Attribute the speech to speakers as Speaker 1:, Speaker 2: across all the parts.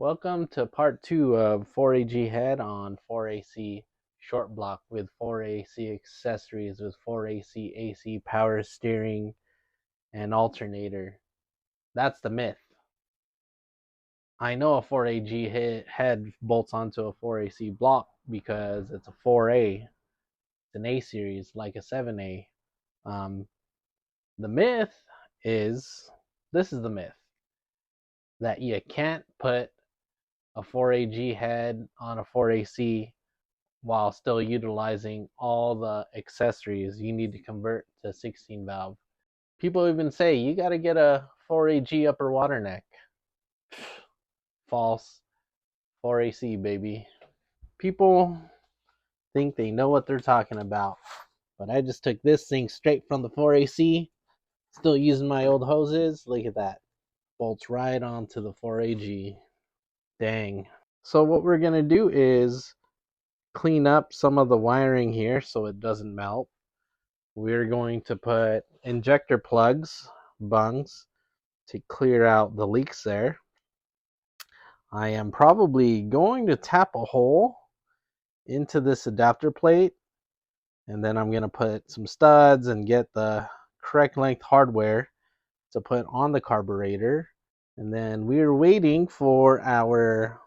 Speaker 1: Welcome to part 2 of 4AG head on 4AC short block with 4AC accessories with 4AC AC power steering and alternator. That's the myth. I know a 4AG head bolts onto a 4AC block because it's a 4A. It's an A series like a 7A. The myth is, this is the myth, that you can't put a 4AG head on a 4AC while still utilizing all the accessories you need to convert to 16 valve. People even say you got to get a 4AG upper water neck. False. 4AC, baby. People think they know what they're talking about, but I just took this thing straight from the 4AC, still using my old hoses. Look at that. Bolts right onto the 4AG. Dang. So what we're going to do is clean up some of the wiring here so it doesn't melt. We're going to put injector plugs, bungs, to clear out the leaks there. I am probably going to tap a hole into this adapter plate, and then I'm going to put some studs and get the correct length hardware to put on the carburetor. And then we're waiting for our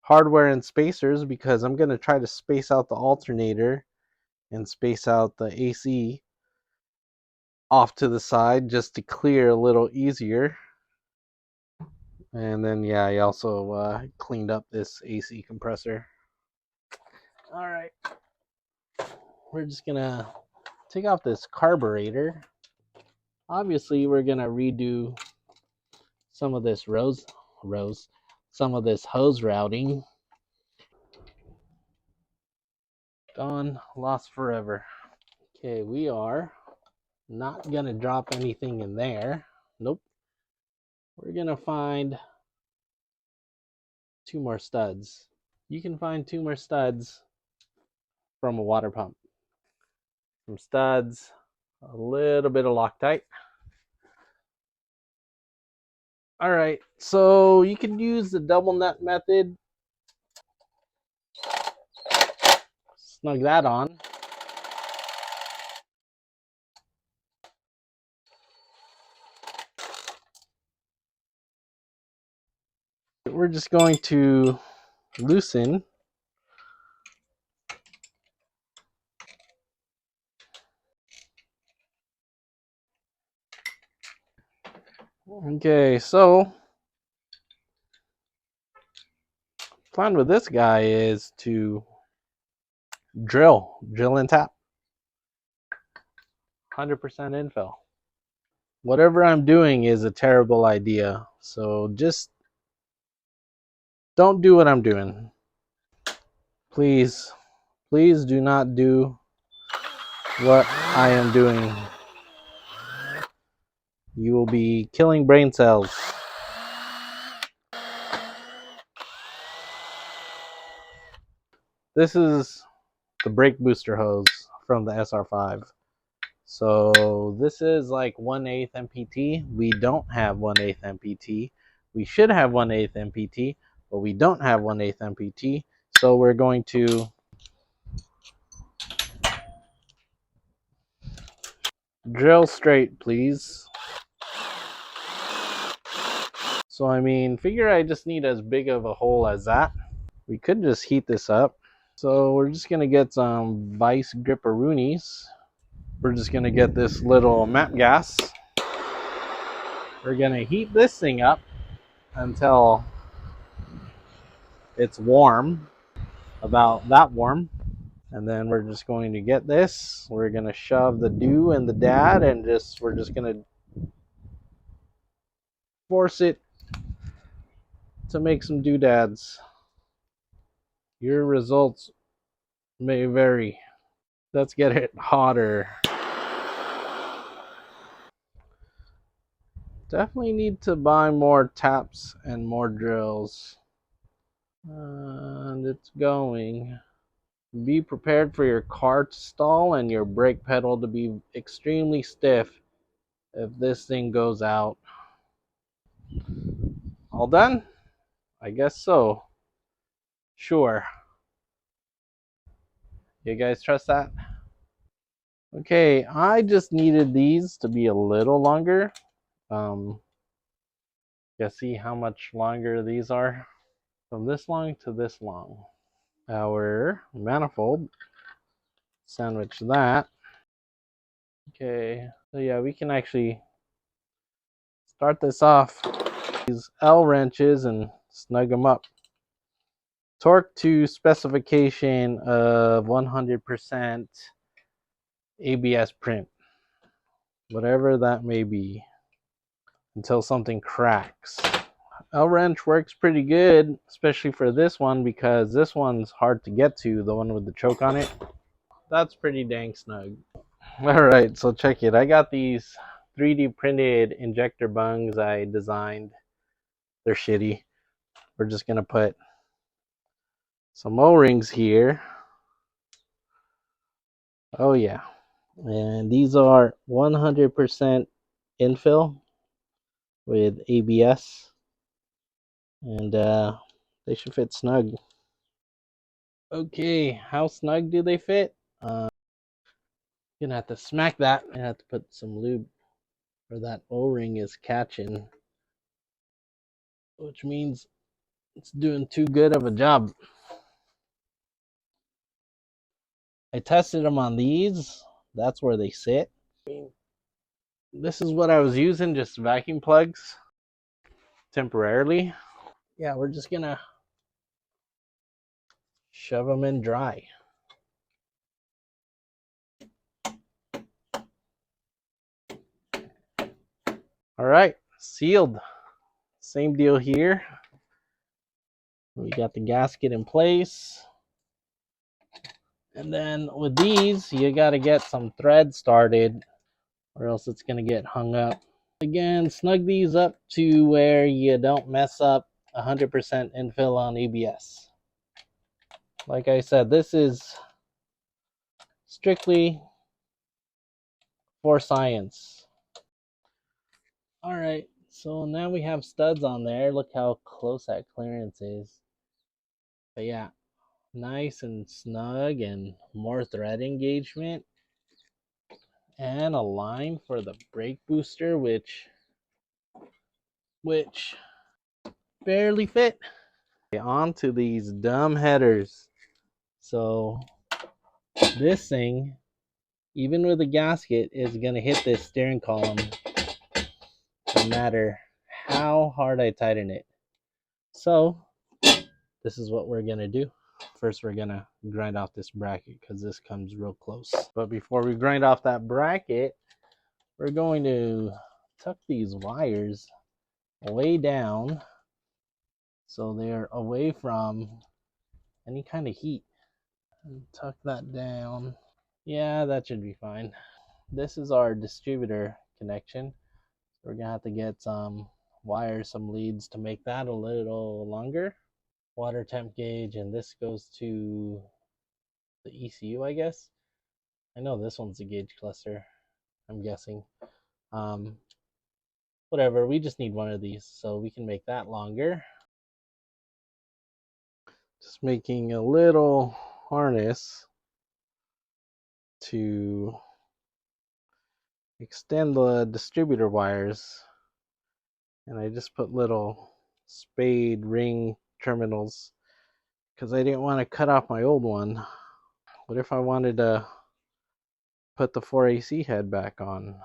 Speaker 1: hardware and spacers because I'm going to try to space out the alternator and space out the AC off to the side just to clear a little easier. And then yeah, I also cleaned up this AC compressor. All right, we're just gonna take off this carburetor. Obviously we're gonna redo some of this some of this hose routing. Gone, lost forever. Okay, we are not gonna drop anything in there. Nope. We're gonna find 2 more studs. You can find 2 more studs from a water pump. Some studs, a little bit of Loctite. All right, so you can use the double nut method. Snug that on. We're just going to loosen okay, so plan with this guy is to drill and tap 100% infill. Whatever I'm doing is a terrible idea, so just don't do what I'm doing. Please do not do what I am doing. You will be killing brain cells. This is the brake booster hose from the SR5. So this is like 1/8 MPT. We don't have 1/8 MPT. We should have 1/8 MPT, but we don't have 1/8 MPT. So we're going to drill straight, please. So I mean, figure I just need as big of a hole as that. We could just heat this up. So we're just gonna get some vice gripperoonies. We're just gonna get this little map gas. We're gonna heat this thing up until it's warm, about that warm. And then we're just going to get this. We're gonna shove the do and the dad, and we're just gonna force it to make some doodads. Your results may vary. Let's get it hotter. Definitely need to buy more taps and more drills. And it's going. Be prepared for your car to stall and your brake pedal to be extremely stiff if this thing goes out. All done? I guess so. Sure. You guys trust that? Okay, I just needed these to be a little longer. You see how much longer these are? From this long to this long. Our manifold, sandwich that. Okay, so yeah, we can actually start this off. These L wrenches and snug them up. Torque to specification of 100% ABS print, whatever that may be, until something cracks. L wrench works pretty good, especially for this one because this one's hard to get to, the one with the choke on it. That's pretty dang snug. Alright, so check it. I got these 3D printed injector bungs I designed. They're shitty. We're just gonna put some O-rings here. Oh yeah. And these are 100% infill with ABS. And they should fit snug. Okay, how snug do they fit? Gonna have to smack that. I have to put some lube where that O-ring is catching, which means it's doing too good of a job. I tested them on these. That's where they sit. This is what I was using, just vacuum plugs temporarily. Yeah, we're just gonna shove them in dry. All right, sealed. Same deal here. We got the gasket in place. And then with these, you got to get some thread started or else it's going to get hung up. Again, snug these up to where you don't mess up 100% infill on ABS. Like I said, this is strictly for science. All right, so now we have studs on there. Look how close that clearance is. But yeah, nice and snug and more thread engagement. And a line for the brake booster, which barely fit. Onto these dumb headers. So this thing, even with a gasket, is gonna hit this steering column no matter how hard I tighten it. So this is what we're gonna do. First, we're gonna grind off this bracket because this comes real close. But before we grind off that bracket, we're going to tuck these wires way down so they're away from any kind of heat. And tuck that down. Yeah, that should be fine. This is our distributor connection. We're gonna have to get some wires, some leads to make that a little longer. Water temp gauge, and this goes to the ECU, I guess. I know this one's a gauge cluster, I'm guessing. Whatever, we just need one of these, so we can make that longer. Just making a little harness to extend the distributor wires, and I just put little spade ring terminals because I didn't want to cut off my old one. What if I wanted to put the 4AC head back on?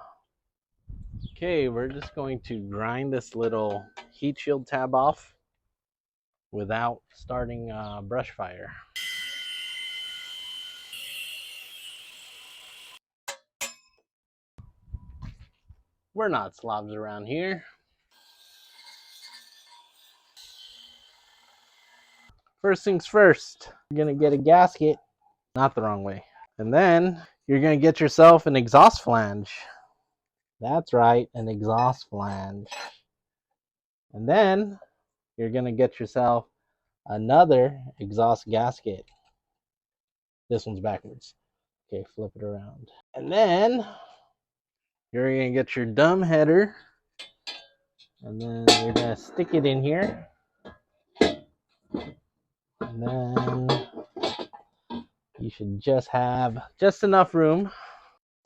Speaker 1: Okay, we're just going to grind this little heat shield tab off without starting brush fire. We're not slobs around here. First things first, you're gonna get a gasket, not the wrong way. And then you're gonna get yourself an exhaust flange. That's right, an exhaust flange. And then you're gonna get yourself another exhaust gasket. This one's backwards. Okay, flip it around. And then you're gonna get your dumb header, and then you're gonna stick it in here. And then you should just have just enough room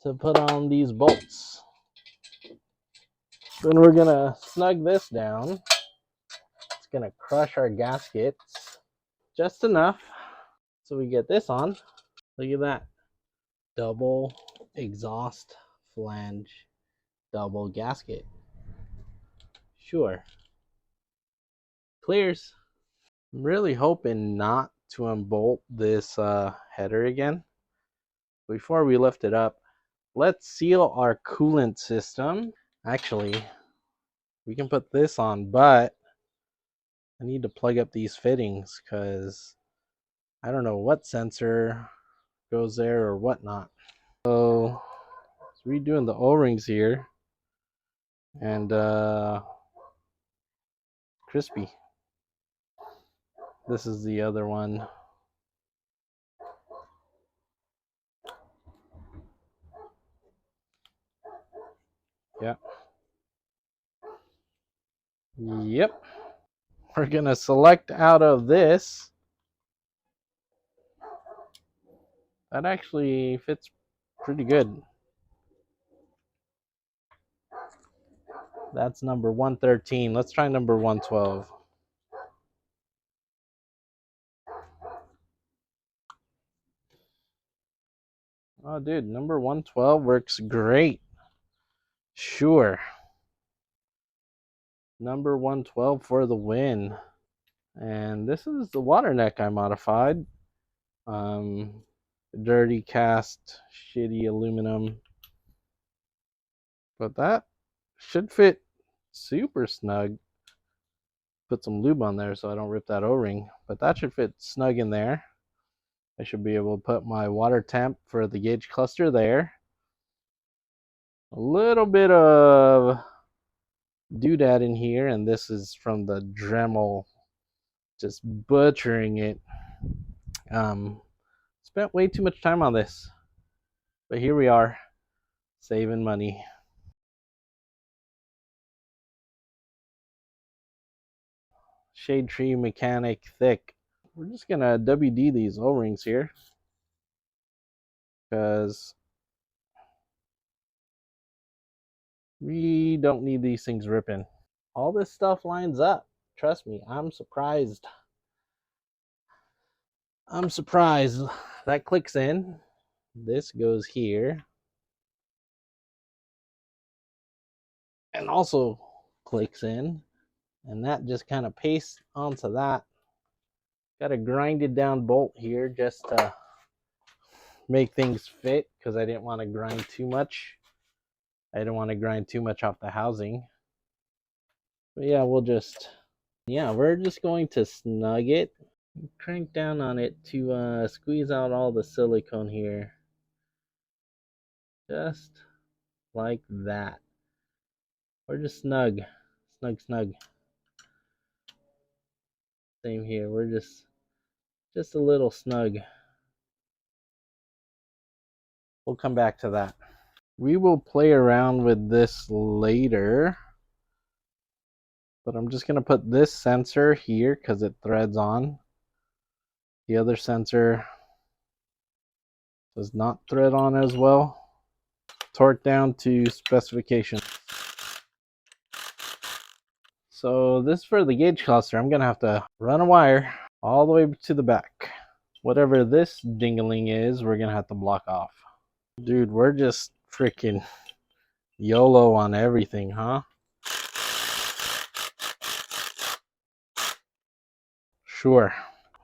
Speaker 1: to put on these bolts. Then we're gonna snug this down. It's gonna crush our gaskets just enough so we get this on. Look at that. Double exhaust flange, double gasket. Sure. Clears. I'm really hoping not to unbolt this header again. Before we lift it up, let's seal our coolant system. Actually, we can put this on, but I need to plug up these fittings because I don't know what sensor goes there or whatnot. So redoing the O-rings here, and crispy. This is the other one. Yep. Yep. We're gonna select out of this. That actually fits pretty good. That's number 113. Let's try number 112. Oh, dude, number 112 works great. Sure. Number 112 for the win. And this is the water neck I modified. Dirty cast, shitty aluminum. But that should fit super snug. Put some lube on there so I don't rip that O-ring. But that should fit snug in there. I should be able to put my water temp for the gauge cluster there. A little bit of doodad in here, and this is from the Dremel, just butchering it. Spent way too much time on this, but here we are, saving money. Shade Tree Mechanic Thick. We're just gonna WD these O-rings here because we don't need these things ripping. All this stuff lines up. Trust me, I'm surprised. I'm surprised. That clicks in. This goes here. And also clicks in. And that just kind of pastes onto that. Got a grinded down bolt here just to make things fit because I didn't want to grind too much. I didn't want to grind too much off the housing. But yeah, we're just going to snug it. Crank down on it to squeeze out all the silicone here. Just like that. We're just snug. Snug. Same here. We're just a little snug. We'll come back to that. We will play around with this later. But I'm just going to put this sensor here because it threads on. The other sensor does not thread on as well. Torque down to specification. So this for the gauge cluster, I'm going to have to run a wire all the way to the back. Whatever this dingling is, we're going to have to block off. Dude, we're just freaking YOLO on everything, huh? Sure.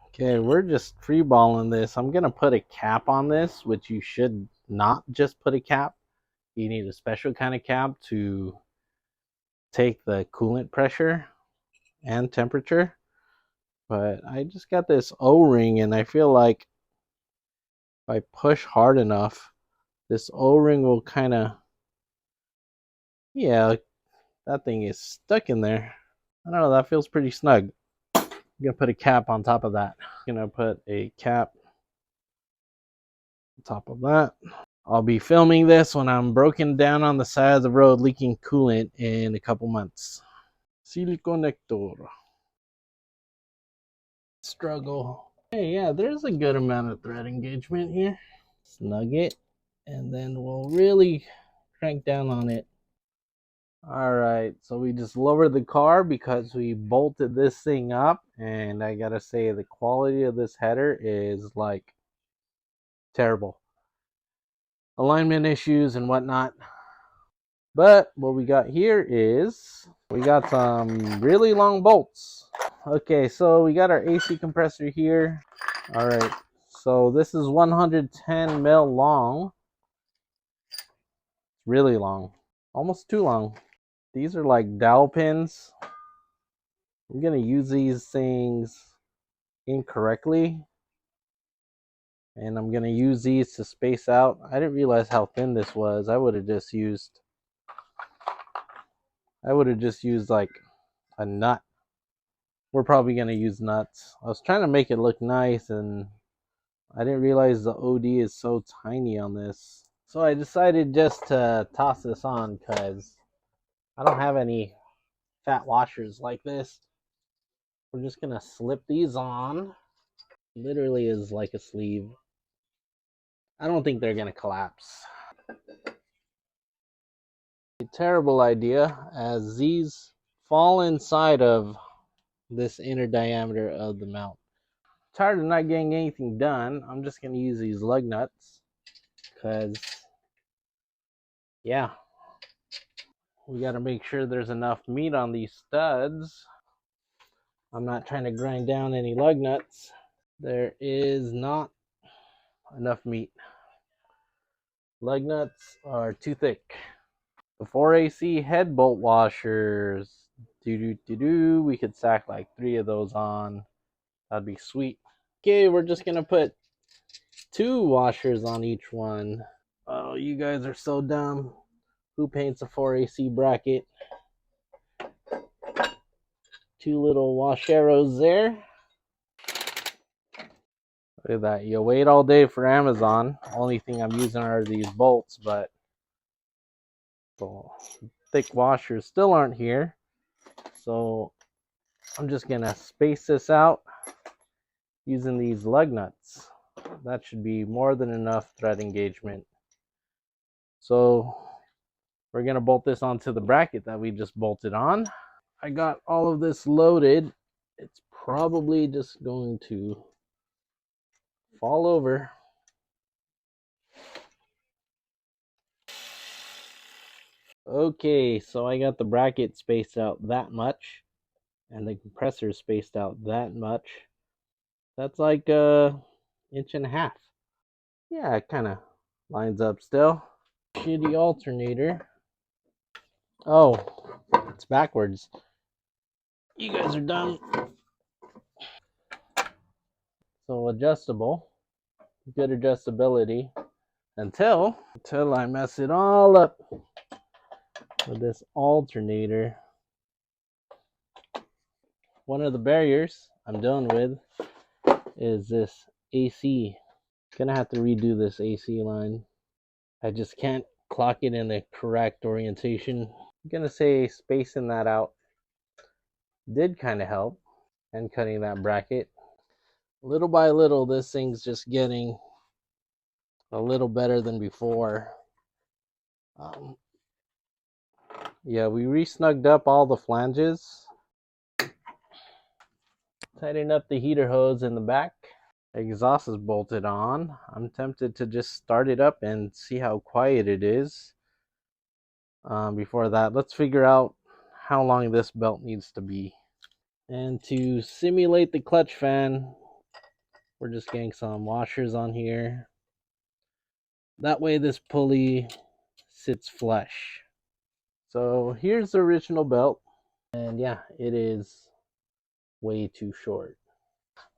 Speaker 1: Okay, we're just freeballing this. I'm going to put a cap on this, which you should not just put a cap. You need a special kind of cap to take the coolant pressure and temperature. But I just got this O-ring, and I feel like if I push hard enough, this O-ring will kind of, yeah, that thing is stuck in there. I don't know, that feels pretty snug. I'm gonna put a cap on top of that. I'm gonna put a cap on top of that. I'll be filming this when I'm broken down on the side of the road leaking coolant in a couple months. Seal connector. struggle. Hey, yeah, there's a good amount of thread engagement here. Snug it, and then we'll really crank down on it. All right, so we just lowered the car because we bolted this thing up, and I gotta say the quality of this header is like terrible. Alignment issues and whatnot. But what we got here is we got some really long bolts. Okay, so we got our AC compressor here. All right, so this is 110 mil long. Really long, almost too long. These are like dowel pins. I'm gonna use these things incorrectly, and I'm gonna use these to space out. I didn't realize how thin this was. I would have just used like a nut. We're probably gonna use nuts. I was trying to make it look nice, and I didn't realize the OD is so tiny on this. So I decided just to toss this on because I don't have any fat washers like this. We're just gonna slip these on. Literally is like a sleeve. I don't think they're gonna collapse. A terrible idea, as these fall inside of this inner diameter of the mount. Tired of not getting anything done, I'm just gonna use these lug nuts because yeah, we got to make sure there's enough meat on these studs. I'm not trying to grind down any lug nuts. There is not enough meat. Lug nuts are too thick. The 4AC head bolt washers. We could stack like 3 of those on. That'd be sweet. Okay, we're just gonna put 2 washers on each one. Oh, you guys are so dumb. Who paints a 4AC bracket? 2 little washeros there. Look at that. You wait all day for Amazon. Only thing I'm using are these bolts, but the thick washers still aren't here. So I'm just going to space this out using these lug nuts. That should be more than enough thread engagement. So we're going to bolt this onto the bracket that we just bolted on. I got all of this loaded. It's probably just going to fall over. Okay, so I got the bracket spaced out that much, and the compressor spaced out that much. That's like a inch and a half. Yeah, it kind of lines up still. Shitty alternator. Oh, it's backwards. You guys are dumb. So adjustable, good adjustability until I mess it all up with this alternator. One of the barriers I'm dealing with is this AC. Gonna have to redo this AC line. I just can't clock it in the correct orientation. I'm gonna say spacing that out did kind of help, and cutting that bracket. Little by little, this thing's just getting a little better than before. Yeah, we re-snugged up all the flanges. Tighten up the heater hose in the back. Exhaust is bolted on. I'm tempted to just start it up and see how quiet it is. Before that, let's figure out how long this belt needs to be. And to simulate the clutch fan, we're just getting some washers on here. That way this pulley sits flush. So here's the original belt. And yeah, it is way too short.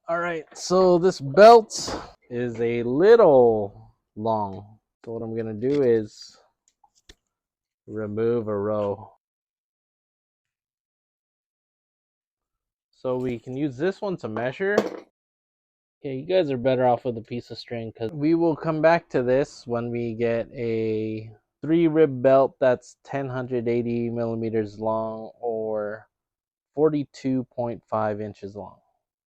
Speaker 1: All right, so this belt is a little long. So what I'm gonna do is remove a row. So we can use this one to measure. Okay, you guys are better off with a piece of string because we will come back to this when we get a 3-rib belt that's 1080 millimeters long or 42.5 inches long.